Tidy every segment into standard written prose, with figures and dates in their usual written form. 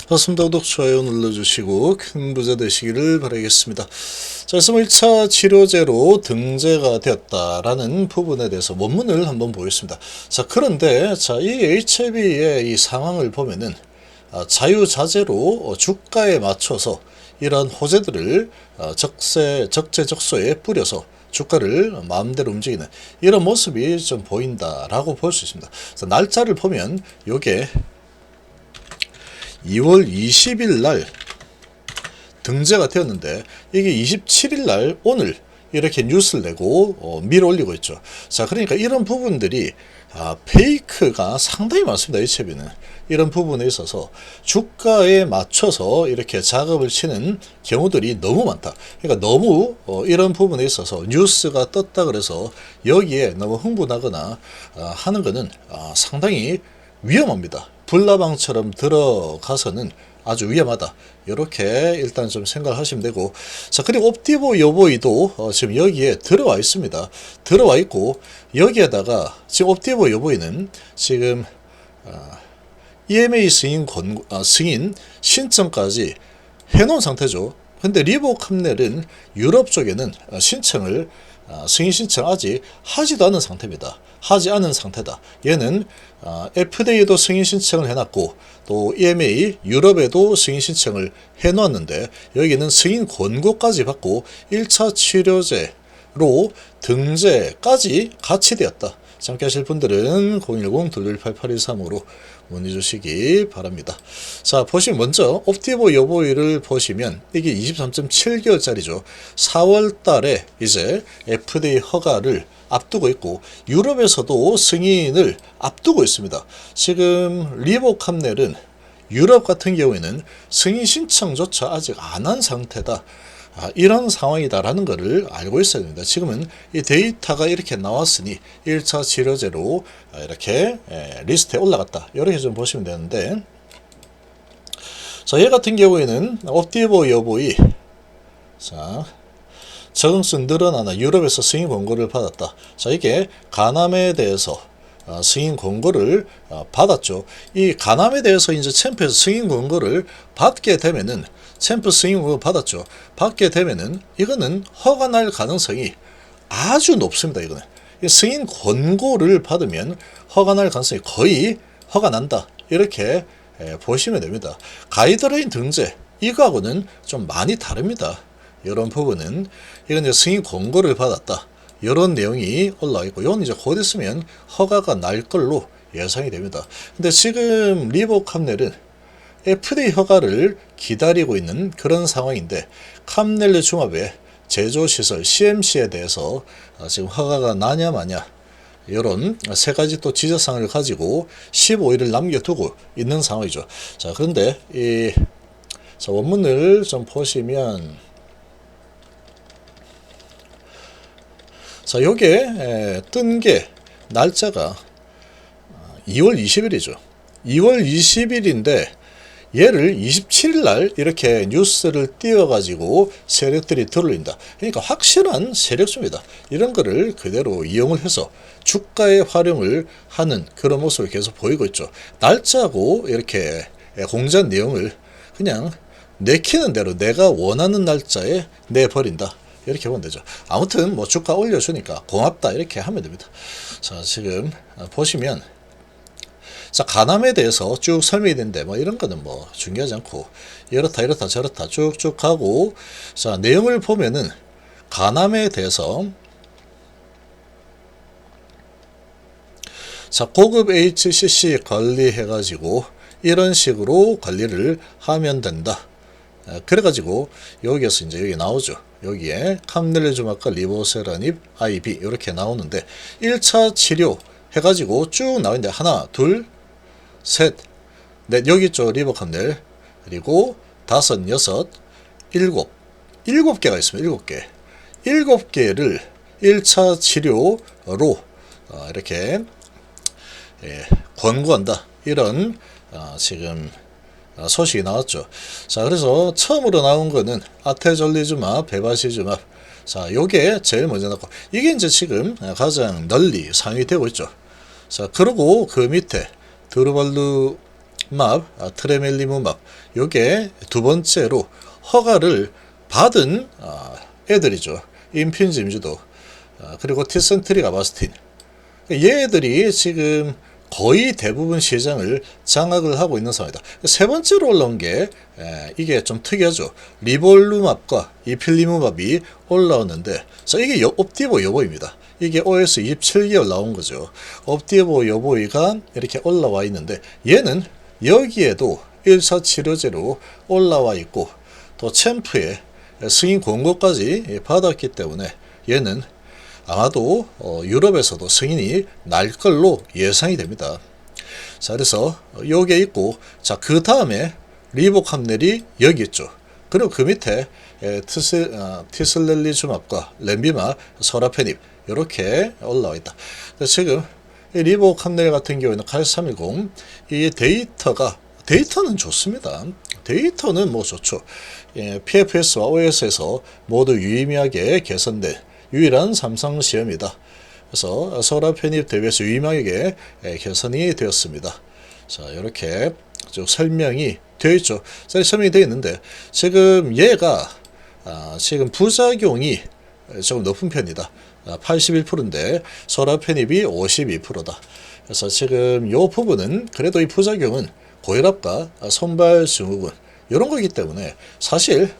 반갑습니다. 구독, 좋아요 눌러주시고 큰 부자 되시기를 바라겠습니다. 자, 1차 치료제로 등재가 되었다라는 부분에 대해서 원문을 한번 보겠습니다. 자, 그런데 이 HIV의 이 상황을 보면은 자유자재로 주가에 맞춰서 이러한 호재들을 적재적소에 뿌려서 주가를 마음대로 움직이는 이런 모습이 좀 보인다라고 볼 수 있습니다. 그래서 날짜를 보면 요게 2월 20일 날 등재가 되었는데 이게 27일 날 오늘 이렇게 뉴스를 내고 밀어 올리고 있죠. 자, 그러니까 이런 부분들이 페이크가 상당히 많습니다. HIV는 이런 부분에 있어서 주가에 맞춰서 이렇게 작업을 치는 경우들이 너무 많다. 그러니까 너무 이런 부분에 있어서 뉴스가 떴다 그래서 여기에 너무 흥분하거나 하는 것은 상당히 위험합니다. 불나방처럼 들어가서는 아주 위험하다. 이렇게 일단 좀 생각을 하시면 되고, 자, 그리고 옵티보 여보이도 지금 여기에 들어와 있습니다. 들어와 있고, 여기에다가 지금 옵티보 여보이는 지금 EMA 승인 신청까지 해놓은 상태죠. 근데 리보캄넬은 유럽 쪽에는 승인 신청 아직 하지도 않은 상태입니다. 하지 않은 상태다. 얘는 FDA에도 승인 신청을 해놨고 또 EMA 유럽에도 승인 신청을 해놓았는데 여기는 승인 권고까지 받고 1차 치료제로 등재까지 같이 되었다. 함께 하실 분들은 010-218-8235로 문의 주시기 바랍니다. 자, 보시면 먼저 옵티보 여보이를 보시면 이게 23.7개월짜리죠. 4월 달에 이제 FDA 허가를 앞두고 있고 유럽에서도 승인을 앞두고 있습니다. 지금 리보캄넬은 유럽 같은 경우에는 승인 신청조차 아직 안 한 상태다. 이런 상황이다라는 것을 알고 있어야 됩니다. 지금은 이 데이터가 이렇게 나왔으니 1차 치료제로 이렇게 리스트에 올라갔다. 이렇게 좀 보시면 되는데, 자, 얘 같은 경우에는 옵티보 여보이, 자, 적응성 늘어나나 유럽에서 승인 권고를 받았다. 자, 이게 간암에 대해서 승인 권고를 받았죠. 이 간암에 대해서 이제 챔프에서 승인 권고를 받게 되면은 챔프 승인 권고 받았죠. 받게 되면은 이거는 허가 날 가능성이 아주 높습니다. 이거는 승인 권고를 받으면 허가 날 가능성이 거의 허가 난다. 이렇게 보시면 됩니다. 가이드라인 등재 이거하고는 좀 많이 다릅니다. 이런 부분은 이건 이제 승인 권고를 받았다. 이런 내용이 올라와 있고, 이건 이제 곧 있으면 허가가 날 걸로 예상이 됩니다. 근데 지금 리보캄넬은 FDA 허가를 기다리고 있는 그런 상황인데, 캄넬 중합의 제조시설 CMC에 대해서 지금 허가가 나냐 마냐 이런 세 가지 또 지적사항을 가지고 15일을 남겨두고 있는 상황이죠. 자, 그런데 원문을 좀 보시면, 자, 요게 뜬 게 날짜가 2월 20일이죠. 2월 20일인데 얘를 27일 날 이렇게 뉴스를 띄워가지고 세력들이 들어올린다. 그러니까 확실한 세력수입니다. 이런 거를 그대로 이용을 해서 주가에 활용을 하는 그런 모습을 계속 보이고 있죠. 날짜하고 이렇게 공지한 내용을 그냥 내키는 대로 내가 원하는 날짜에 내버린다. 이렇게 보면 되죠. 아무튼 뭐 주가 올려주니까 고맙다 이렇게 하면 됩니다. 자, 지금 보시면, 자, 간암에 대해서 쭉 설명이 되는데 뭐 이런 거는 뭐 중요하지 않고 이렇다 저렇다 쭉쭉 하고, 자, 내용을 보면은 간암에 대해서, 자, 고급 HCC 관리해가지고 이런 식으로 관리를 하면 된다. 그래가지고 여기에서 이제 여기 나오죠. 여기에 캄넬레주막과 리보세라닙 IV 이렇게 나오는데 1차 치료 해가지고 쭉 나오는데 하나, 둘, 셋, 넷, 여기 있죠. 리보캄넬. 그리고 다섯, 여섯, 일곱 개가 있습니다. 7개. 7개를 1차 치료로 이렇게 권고한다. 이런 지금 소식이 나왔죠. 자, 그래서 처음으로 나온 거는 아테졸리주맙, 베바시주맙. 자, 요게 제일 먼저 나왔고, 이게 이제 지금 가장 널리 사용이 되고 있죠. 자, 그리고 그 밑에 드루발루 트레멜리무맙 요게 두 번째로 허가를 받은 애들이죠. 임핀짐주도 그리고 티센트릭 아바스틴 얘들이 지금 거의 대부분 시장을 장악을 하고 있는 상황이다. 세 번째로 올라온 게 이게 좀 특이하죠. 리볼루맙과 이필리무맙이 올라왔는데 자 이게 옵디보 여보입니다. 이게 OS 27개월 나온 거죠. 옵디보 여보이가 이렇게 올라와 있는데 얘는 여기에도 1차 치료제로 올라와 있고 또 챔프의 승인 권고까지 받았기 때문에 얘는 아마도 유럽에서도 승인이 날 걸로 예상이 됩니다. 자, 그래서 요게 있고, 자, 그 다음에 리보캄넬이 여기 있죠. 그리고 그 밑에 티슬렐리주맙과 렌비마, 서라페닙 이렇게 올라와 있다. 지금 리보캄넬 같은 경우에는 8310 이 데이터는 좋습니다. 데이터는 뭐 좋죠. PFS와 OS에서 모두 유의미하게 개선된 유일한 삼성 시험이다. 그래서 서라페닙 대비해서 유의미하게 개선이 되었습니다. 자, 이렇게 쭉 설명이 되어 있죠. 설명이 되어 있는데 지금 얘가 지금 부작용이 조금 높은 편이다. 81%인데 서라페닙이 52%다. 그래서 지금 이 부분은 그래도 이 부작용은 고혈압과 손발 증후군 이런 거기 때문에 사실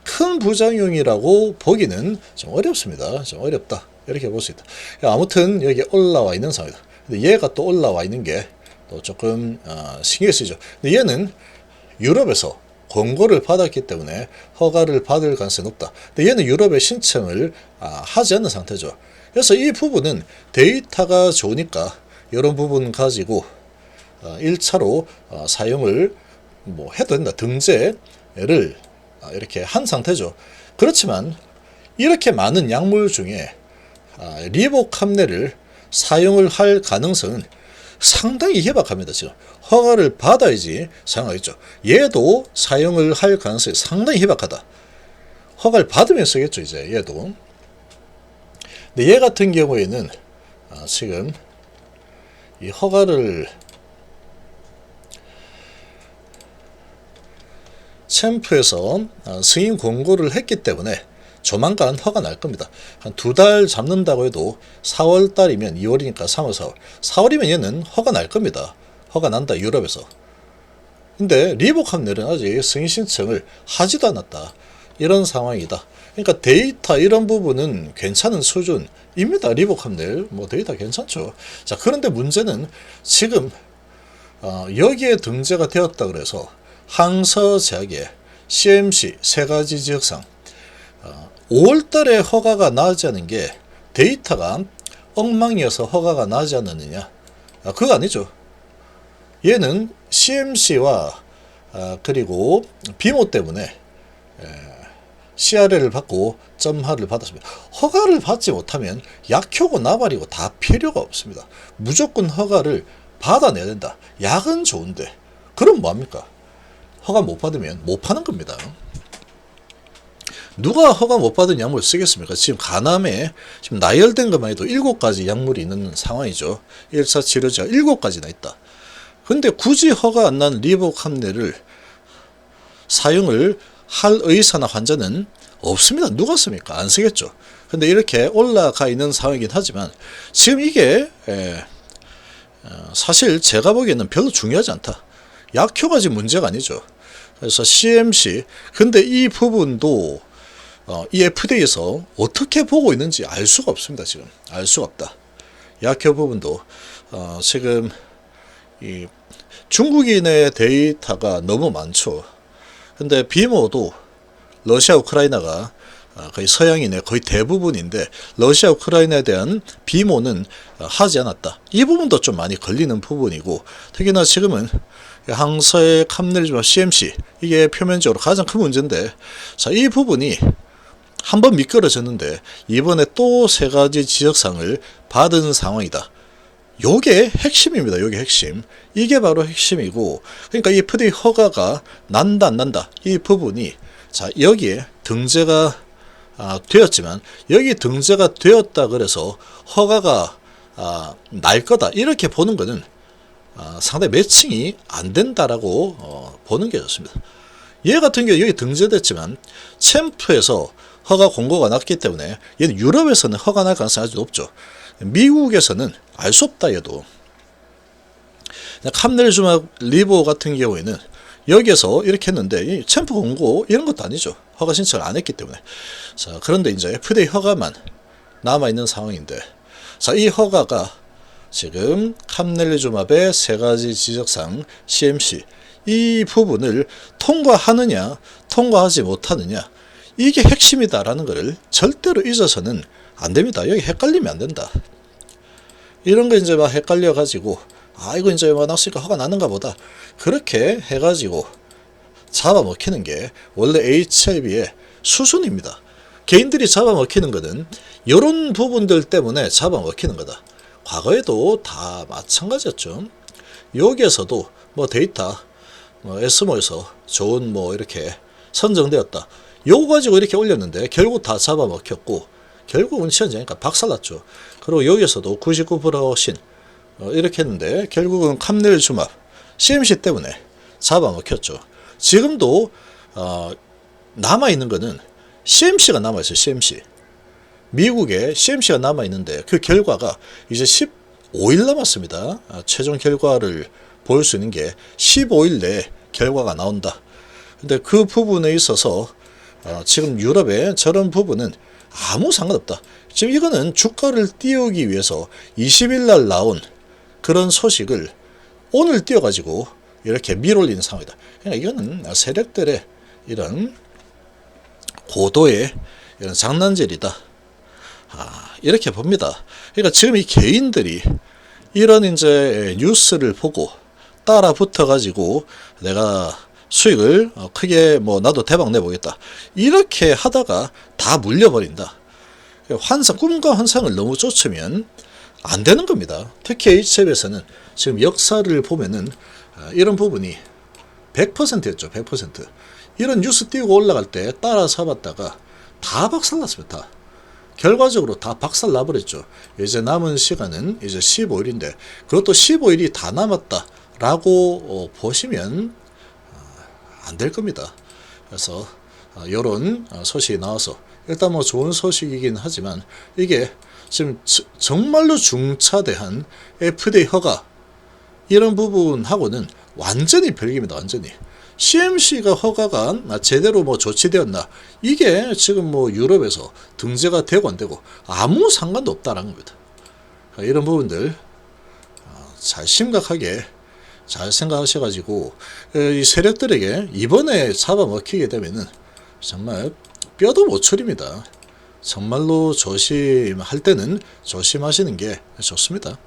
큰 부작용이라고 보기는 좀 어렵습니다. 좀 어렵다. 이렇게 볼 수 있다. 아무튼 여기 올라와 있는 상황이다. 근데 얘가 또 올라와 있는 게 또 조금 신경 쓰이죠. 근데 얘는 유럽에서 권고를 받았기 때문에 허가를 받을 가능성이 높다. 근데 얘는 유럽에 신청을 하지 않는 상태죠. 그래서 이 부분은 데이터가 좋으니까 이런 부분 가지고 1차로 사용을 뭐 해도 된다. 등재를 이렇게 한 상태죠. 그렇지만 이렇게 많은 약물 중에 리보캄넬을 사용을 할 가능성은 상당히 희박합니다. 지금 허가를 받아야지 사용하겠죠. 얘도 사용을 할 가능성이 상당히 희박하다. 허가를 받으면 쓰겠죠. 이제 얘도. 근데 얘 같은 경우에는 지금 이 허가를 챔프에서 승인 권고를 했기 때문에 조만간 허가 날 겁니다. 한 2달 잡는다고 해도 4월달이면 2월이니까 3월, 4월. 4월이면 얘는 허가 날 겁니다. 허가 난다, 유럽에서. 근데 리보캄넬은 아직 승인 신청을 하지도 않았다. 이런 상황이다. 그러니까 데이터 이런 부분은 괜찮은 수준입니다. 리보캄넬 뭐 데이터 괜찮죠. 자, 그런데 문제는 지금 여기에 등재가 되었다 그래서 항서제약의 CMC 세 가지 지역상 5월달에 허가가 나지 않은 게 데이터가 엉망이어서 허가가 나지 않았느냐? 그거 아니죠. 얘는 CMC와 그리고 비모 때문에 CRL을 받고 점하를 받았습니다. 허가를 받지 못하면 약효고 나발이고 다 필요가 없습니다. 무조건 허가를 받아내야 된다. 약은 좋은데 그럼 뭐합니까? 허가 못 받으면 못 파는 겁니다. 누가 허가 못 받은 약물을 쓰겠습니까? 지금 간암에 지금 나열된 것만 해도 7가지 약물이 있는 상황이죠. 1차 치료제가 7가지나 있다. 근데 굳이 허가 안 난 리보캄넬을 사용을 할 의사나 환자는 없습니다. 누가 씁니까? 안 쓰겠죠. 근데 이렇게 올라가 있는 상황이긴 하지만 지금 이게 사실 제가 보기에는 별로 중요하지 않다. 약효가 지금 문제가 아니죠. 그래서 CMC 근데 이 부분도 이 FDA에서 어떻게 보고 있는지 알 수가 없습니다. 지금 알 수가 없다. 약효 부분도 지금 이 중국인의 데이터가 너무 많죠. 근데 비모도 러시아 우크라이나가 거의 서양인의 거의 대부분인데 러시아 우크라이나에 대한 비모는 하지 않았다. 이 부분도 좀 많이 걸리는 부분이고 특히나 지금은 항서의 캄넬주마 CMC 이게 표면적으로 가장 큰 문제인데 자, 이 부분이 한번 미끄러졌는데 이번에 또 3가지 지적상을 받은 상황이다. 요게 핵심입니다. 요게 핵심. 이게 바로 핵심이고 그러니까 이 FDA 허가가 난다 안 난다 이 부분이 자 여기에 등재가 되었지만 여기 등재가 되었다 그래서 허가가 날 거다 이렇게 보는 거는 상당히 매칭이 안 된다라고 보는 게 좋습니다. 얘 같은 경우 여기 등재됐지만 챔프에서 허가 공고가 났기 때문에 얘는 유럽에서는 허가 날 가능성이 아주 높죠. 미국에서는 알 수 없다. 얘도 캄넬주마 리보 같은 경우에는 여기에서 이렇게 했는데 이 챔프 공고 이런 것도 아니죠. 허가 신청을 안 했기 때문에. 자, 그런데 이제 FDA 허가만 남아있는 상황인데, 자, 이 허가가 지금 캄넬리주맙의 세 가지 지적사항 CMC 이 부분을 통과하느냐 통과하지 못하느냐, 이게 핵심이다라는 것을 절대로 잊어서는 안 됩니다. 여기 헷갈리면 안 된다. 이런 거 이제 막 헷갈려 가지고 이거 이제 막 낚시가 허가 나는가 보다 그렇게 해가지고 잡아먹히는 게 원래 HIV의 수순입니다. 개인들이 잡아먹히는 거는 이런 부분들 때문에 잡아먹히는 거다. 과거에도 다 마찬가지였죠. 여기에서도 뭐 데이터 에스모에서 좋은 이렇게 선정되었다. 요거 가지고 이렇게 올렸는데 결국 다 잡아먹혔고 결국은 시험장이니까 박살났죠. 그리고 여기에서도 99%신 이렇게 했는데 결국은 캄넬주맙 CMC 때문에 잡아먹혔죠. 지금도 남아있는 거는 CMC가 남아있어요. CMC. 미국에 CMC가 남아있는데 그 결과가 이제 15일 남았습니다. 최종 결과를 볼 수 있는 게 15일 내에 결과가 나온다. 근데 그 부분에 있어서 지금 유럽의 저런 부분은 아무 상관없다. 지금 이거는 주가를 띄우기 위해서 20일 날 나온 그런 소식을 오늘 띄워가지고 이렇게 밀어올리는 상황이다. 그러니까 이거는 세력들의 이런 고도의 이런 장난질이다. 이렇게 봅니다. 그러니까 지금 이 개인들이 이런 이제 뉴스를 보고 따라 붙어가지고 내가 수익을 크게 나도 대박 내보겠다. 이렇게 하다가 다 물려버린다. 환상, 꿈과 환상을 너무 쫓으면 안 되는 겁니다. 특히 HF에서는 지금 역사를 보면은 이런 부분이 100%였죠. 100%. 이런 뉴스 띄우고 올라갈 때 따라 잡았다가 다 박살났습니다. 다. 결과적으로 다 박살 나버렸죠. 이제 남은 시간은 이제 15일인데 그것도 15일이 다 남았다라고 보시면 안 될 겁니다. 그래서 이런 소식이 나와서 일단 좋은 소식이긴 하지만 이게 지금 정말로 중차대한 FDA 허가 이런 부분하고는 완전히 별개입니다. 완전히. CMC가 허가가 제대로 조치되었나, 이게 지금 유럽에서 등재가 되고 안 되고 아무 상관도 없다라는 겁니다. 이런 부분들 잘 심각하게 잘 생각하셔가지고 이 세력들에게 이번에 잡아먹히게 되면은 정말 뼈도 못 추립니다. 정말로 조심할 때는 조심하시는 게 좋습니다.